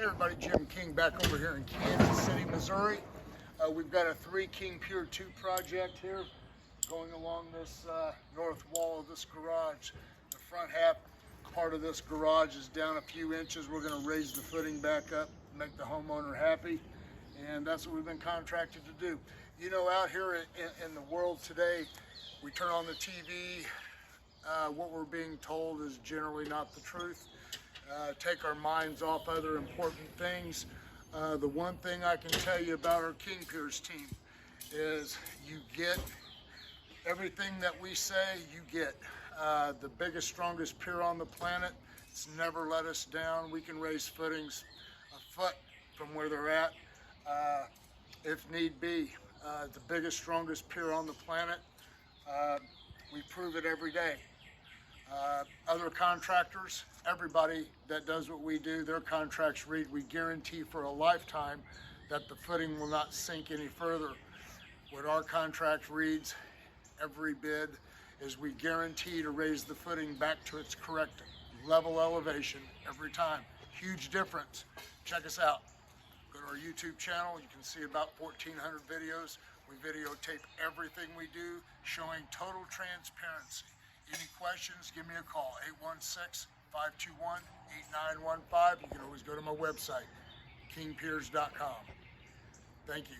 Hey everybody, Jim King back over here in Kansas City, Missouri. We've got a 3 King Pier 2 project here going along this north wall of this garage. The front half part of this garage is down a few inches. We're going to raise the footing back up, make the homeowner happy, and that's what we've been contracted to do. You know, out here in the world today, we turn on the TV, what we're being told is generally not the truth. Take our minds off other important things. The one thing I can tell you about our King Piers team is you get everything that we say, you get. The biggest, strongest pier on the planet. It's never let us down. We can raise footings a foot from where they're at if need be. The biggest, strongest pier on the planet. We prove it every day. Other contractors, everybody that does what we do, their contracts read, we guarantee for a lifetime that the footing will not sink any further. What our contract reads, every bid, is we guarantee to raise the footing back to its correct level elevation every time. Huge difference. Check us out. Go to our YouTube channel. You can see about 1,400 videos. We videotape everything we do, showing total transparency. Any questions, give me a call, 816-521-8915. You can always go to my website, kingpiers.com. Thank you.